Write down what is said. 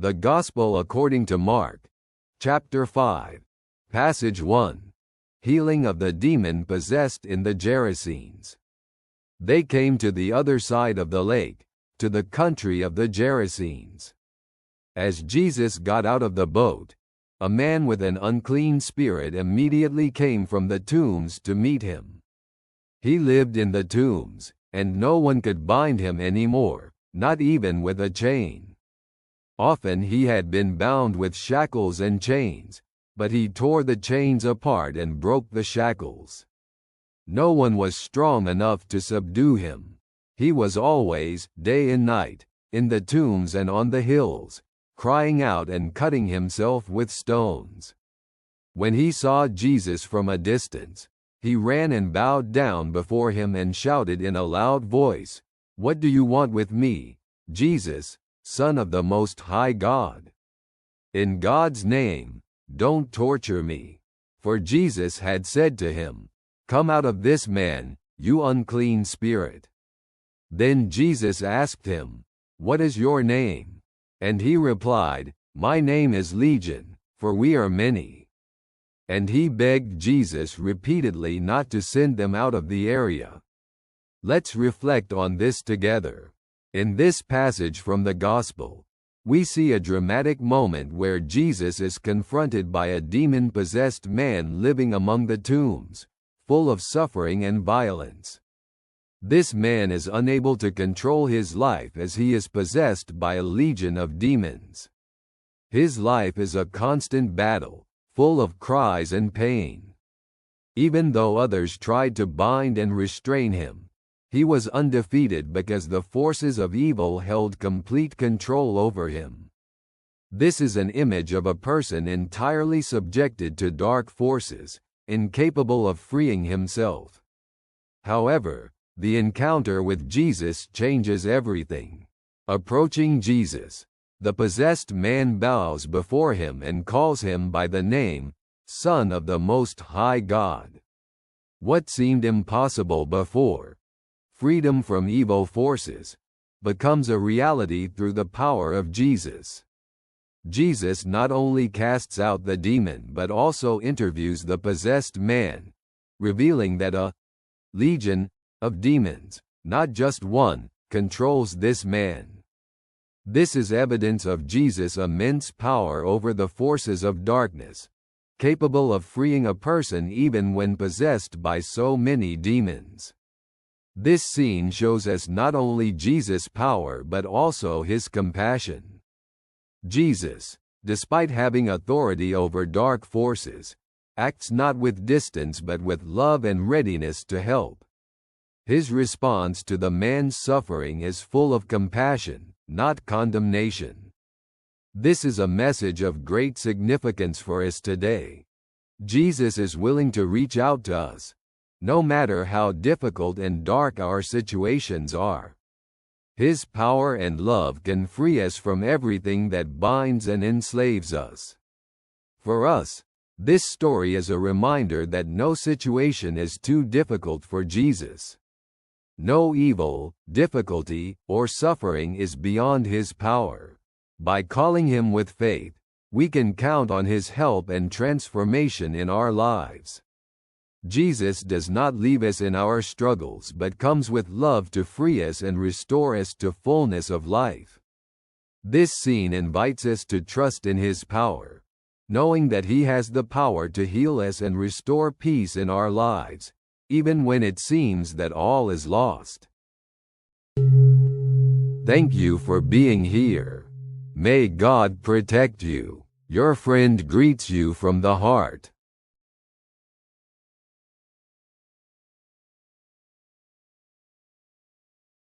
The Gospel according to Mark, chapter 5, passage 1. Healing of the demon possessed in the Gerasenes. They came to the other side of the lake, to the country of the Gerasenes. As Jesus got out of the boat, a man with an unclean spirit immediately came from the tombs to meet him. He lived in the tombs, and no one could bind him anymore, not even with a chain. Often he had been bound with shackles and chains, but he tore the chains apart and broke the shackles. No one was strong enough to subdue him. He was always, day and night, in the tombs and on the hills, crying out and cutting himself with stones. When he saw Jesus from a distance, he ran and bowed down before him and shouted in a loud voice, "What do you want with me, Jesus, Son of the Most High God? In God's name, don't torture me." For Jesus had said to him, "Come out of this man, you unclean spirit." Then Jesus asked him, "What is your name?" And he replied, "My name is Legion, for we are many." And he begged Jesus repeatedly not to send them out of the area. Let's reflect on this together. In this passage from the Gospel, we see a dramatic moment where Jesus is confronted by a demon-possessed man living among the tombs, full of suffering and violence. This man is unable to control his life as he is possessed by a legion of demons. His life is a constant battle, full of cries and pain. Even though others tried to bind and restrain him, he was undefeated because the forces of evil held complete control over him. This is an image of a person entirely subjected to dark forces, incapable of freeing himself. However, the encounter with Jesus changes everything. Approaching Jesus, the possessed man bows before him and calls him by the name, Son of the Most High God. What seemed impossible before, freedom from evil forces, becomes a reality through the power of Jesus. Jesus not only casts out the demon but also interviews the possessed man, revealing that a legion of demons, not just one, controls this man. This is evidence of Jesus' immense power over the forces of darkness, capable of freeing a person even when possessed by so many demons. This scene shows us not only Jesus' power but also his compassion. Jesus, despite having authority over dark forces, acts not with distance but with love and readiness to help. His response to the man's suffering is full of compassion, not condemnation. This is a message of great significance for us today. Jesus is willing to reach out to us, no matter how difficult and dark our situations are. His power and love can free us from everything that binds and enslaves us. For us, this story is a reminder that no situation is too difficult for Jesus. No evil, difficulty, or suffering is beyond his power. By calling him with faith, we can count on his help and transformation in our lives. Jesus does not leave us in our struggles but comes with love to free us and restore us to fullness of life. This scene invites us to trust in his power, knowing that he has the power to heal us and restore peace in our lives, even when it seems that all is lost. Thank you for being here. May God protect you. Your friend greets you from the heart.